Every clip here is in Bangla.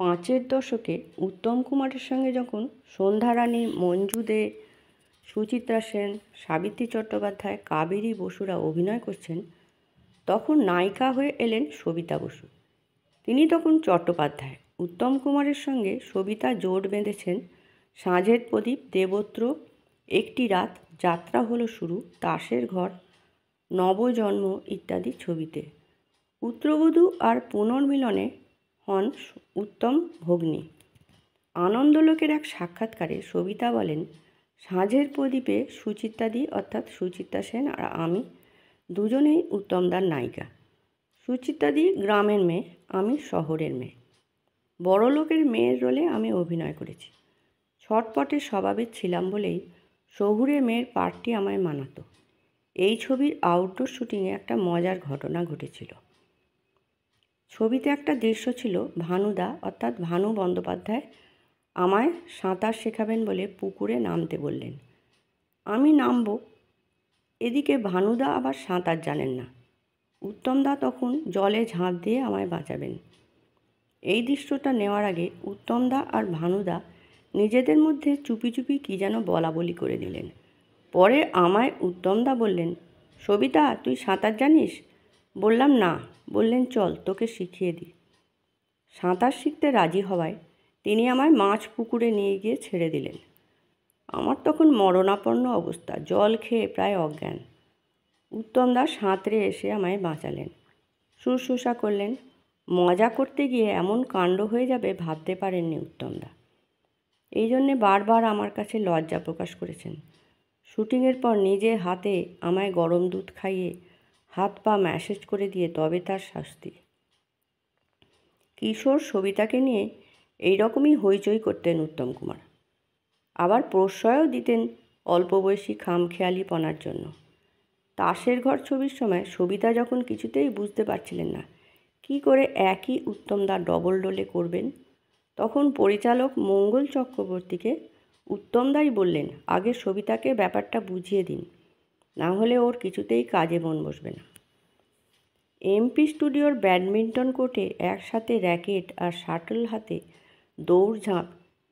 পাঁচের দশকে উত্তম কুমারের সঙ্গে যখন সন্ধ্যা রানী, মঞ্জু দে, সুচিত্রা সেন, সাবিত্রী চট্টোপাধ্যায়, কাবেরী বসুরা অভিনয় করছেন, তখন নায়িকা হয়ে এলেন সবিতা বসু। তিনি তখন চট্টোপাধ্যায়। উত্তম কুমারের সঙ্গে সবিতা জোট বেঁধেছেন সাঁঝের প্রদীপ, দেবত্র, একটি রাত, যাত্রা হলো শুরু, তাসের ঘর, নবজন্ম ইত্যাদি ছবিতে। পুত্রবধূ আর পুনর্মিলনে হন উত্তম ভগ্নী। আনন্দলোকের এক সাক্ষাৎকারে সবিতা বলেন, সাঁঝের প্রদীপে সুচিত্রাদি অর্থাৎ সুচিত্রা সেন আর আমি দুজনেই উত্তমদার নায়িকা। সুচিত্রাদি গ্রামের মেয়ে, আমি শহরের মেয়ে। বড়লোকের মেয়ের রোলে আমি অভিনয় করেছি। ছটপটে স্বভাবের ছিলাম বলেই শহুরে মেয়ের পার্টটি আমায় মানাতো। এই ছবির আউটডোর শুটিংয়ে একটা মজার ঘটনা ঘটেছিল। ছবিতে একটা দৃশ্য ছিল, ভানুদা অর্থাৎ ভানু বন্দ্যোপাধ্যায় আমায় সাঁতার শেখাবেন বলে পুকুরে নামতে বললেন। আমি নামব, এদিকে ভানুদা আবার সাঁতার জানেন না। উত্তমদা তখন জলে ঝাঁপ দিয়ে আমায় বাঁচাবেন। এই দৃশ্যটা নেওয়ার আগে উত্তমদা আর ভানুদা নিজেদের মধ্যে চুপি চুপি কী যেন বলা বলি করে দিলেন। পরে আমায় উত্তমদা বললেন, সবিতা তুই সাঁতার জানিস? বললাম না। বললেন চল তোকে শিখিয়ে দিই। সাঁতার শিখতে রাজি হওয়ায় তিনি আমায় মাছ পুকুরে নিয়ে গিয়ে ছেড়ে দিলেন। আমার তখন মরণাপন্ন অবস্থা, জল খেয়ে প্রায় অজ্ঞান। উত্তমদা সাঁতরে এসে আমায় বাঁচালেন, শুশ্রূষা করলেন। মজা করতে গিয়ে এমন কাণ্ড হয়ে যাবে ভাবতে পারেননি উত্তমদা। এই জন্যে বারবার আমার কাছে লজ্জা প্রকাশ করেছেন। শুটিংয়ের পর নিজে হাতে আমায় গরম দুধ খাইয়ে হাত পা ম্যাসেজ করে দিয়ে তবে তার শাস্তি। কিশোর সবিতাকে নিয়ে এই রকমই হইচই করতেন উত্তম কুমার। আবার প্রশ্রয়ও দিতেন অল্প বয়সী খামখেয়ালিপনার জন্য। তাসের ঘর ছবির সময় সবিতা যখন কিছুতেই বুঝতে পারছিলেন না কি করে একই উত্তমদা ডবল রোলে করবেন, তখন পরিচালক মঙ্গল চক্রবর্তীকে উত্তমদাই বললেন, আগে সবিতাকে ব্যাপারটা বুঝিয়ে দিন, না হলে ওর কিছুতেই কাজে মন বসবে না। এমপি স্টুডিওর ব্যাডমিন্টন কোর্টে একসাথে র্যাকেট আর শাটল হাতে দৌড়ঝাঁপ,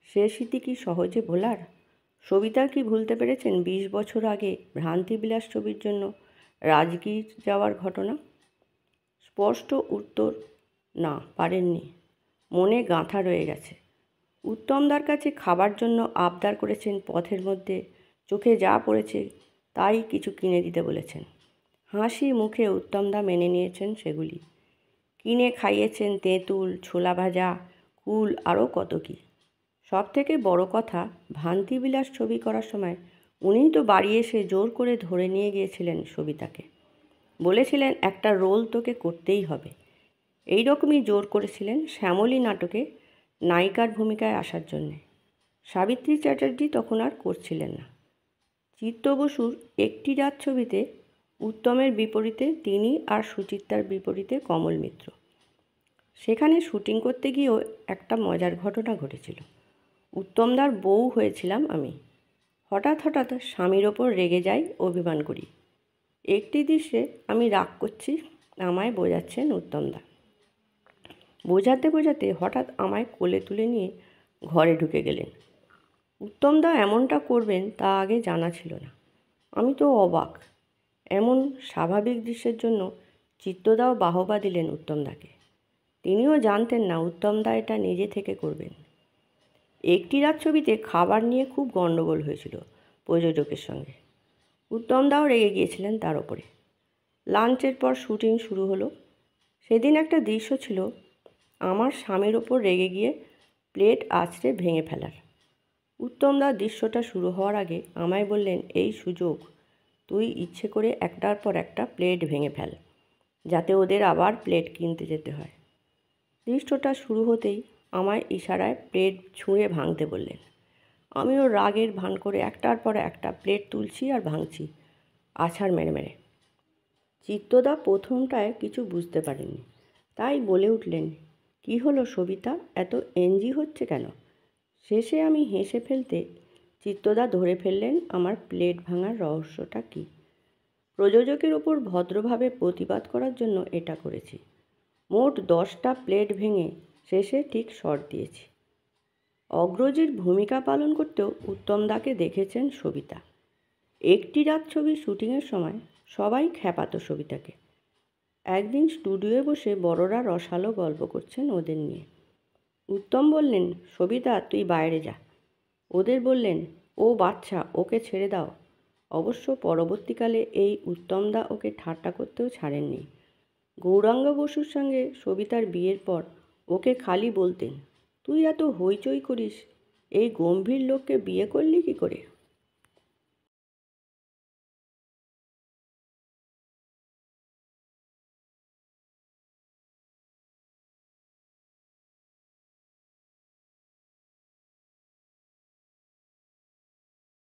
সে স্মৃতি কি সহজে ভোলার? সবিতা কি ভুলতে পেরেছেন 20 বছর আগে ভ্রান্তিবিলাস ছবির জন্য রাজগীর যাওয়ার ঘটনা? স্পষ্ট উত্তর, না, পারেননি। মনে গাঁথা রয়ে গেছে। উত্তমদার কাছে খাবার জন্য আবদার করেছেন, পথের মধ্যে চোখে যা পড়েছে তাই কিছু কিনে দিতে বলেছেন। হাসি মুখে উত্তমদা মেনে নিয়েছেন সেগুলি। কিনে খাইয়েছেন তেঁতুল, ছোলা ভাজা, কুল, আরও কত কী। সবথেকে বড় কথা, ভ্রান্তিবিলাস ছবি করার সময় উনিই তো বাড়ি এসে জোর করে ধরে নিয়ে গিয়েছিলেন সবিতাকে। বলেছিলেন একটা রোল তোকে করতেই হবে। এই রকমই জোর করেছিলেন শ্যামলী নাটকে নায়িকার ভূমিকায় আসার জন্যে। সাবিত্রী চ্যাটার্জি তখন আর করছিলেন না। চিত্ত বসুর একটি রাত ছবিতে উত্তমের বিপরীতে তিনি আর সুচিত্রার বিপরীতে কমল মিত্র। সেখানে শুটিং করতে গিয়েও একটা মজার ঘটনা ঘটেছিল। উত্তমদার বউ হয়েছিলাম আমি। হঠাৎ স্বামীর ওপর রেগে যাই, অভিমান করি। একটি দৃশ্যে আমি রাগ করছি, আমায় বোঝাচ্ছেন উত্তমদা। বোঝাতে হঠাৎ আমায় কোলে তুলে নিয়ে ঘরে ঢুকে গেলেন। উত্তমদা এমনটা করবেন তা আগে জানা ছিল না। আমি তো অবাক। এমন স্বাভাবিক দৃশ্যের জন্য চিত্তদাও বাহবা দিলেন উত্তমদাকে। তিনিও জানতেন না উত্তমদা এটা নিজে থেকে করবেন। একটি রাত ছবিতে খাবার নিয়ে খুব গণ্ডগোল হয়েছিল প্রযোজকের সঙ্গে। উত্তমদাও রেগে গিয়েছিলেন তার ওপরে। লাঞ্চের পর শুটিং শুরু হলো। সেদিন একটা দৃশ্য ছিল আমার স্বামীর ওপর রেগে গিয়ে প্লেট আছড়ে ভেঙে ফেলার। উত্তমদা দৃশ্যটা শুরু হওয়ার আগে আমায় বললেন, এই সুযোগ, তুই ইচ্ছে করে একটার পর একটা প্লেট ভেঙে ফেল, যাতে ওদের আবার প্লেট কিনতে যেতে হয়। দৃশ্যটা শুরু হতেই আমায় ইশারায় প্লেট ছুঁড়ে ভাঙতে বললেন। আমিও রাগের ভান করে একটার পর একটা প্লেট তুলছি আর ভাঙছি আছাড় মেরে। চিত্তদা প্রথমটায় কিছু বুঝতে পারেননি, তাই বলে উঠলেন, কি হলো সবিতা, এত এনজি হচ্ছে কেন? শেষে আমি হেসে ফেলতে চিত্তদা ধরে ফেললেন আমার প্লেট ভাঙার রহস্যটা কী। প্রযোজকের ওপর ভদ্রভাবে প্রতিবাদ করার জন্য এটা করেছি। মোট 10টা প্লেট ভেঙে শেষে ঠিক শট দিয়েছি। অগ্রজের ভূমিকা পালন করতেও উত্তমদাকে দেখেছেন সবিতা। একটি রাত ছবির শুটিংয়ের সময় সবাই খ্যাপাতো সবিতাকে। একদিন স্টুডিওয়ে বসে বড়রা রসালো গল্প করছেন ওদের নিয়ে। উত্তম বললেন, সবিতা তুই বাইরে যা। ওদের বললেন, ও বাচ্চা, ওকে ছেড়ে দাও। অবশ্য পরবর্তীকালে এই উত্তমদা ওকে ঠাট্টা করতেও ছাড়েননি। গৌরাঙ্গ বসুর সঙ্গে সবিতার বিয়ের পর ওকে খালি বলতেন, তুই এত হইচই করিস, এই গম্ভীর লোককে বিয়ে করলি কী করে?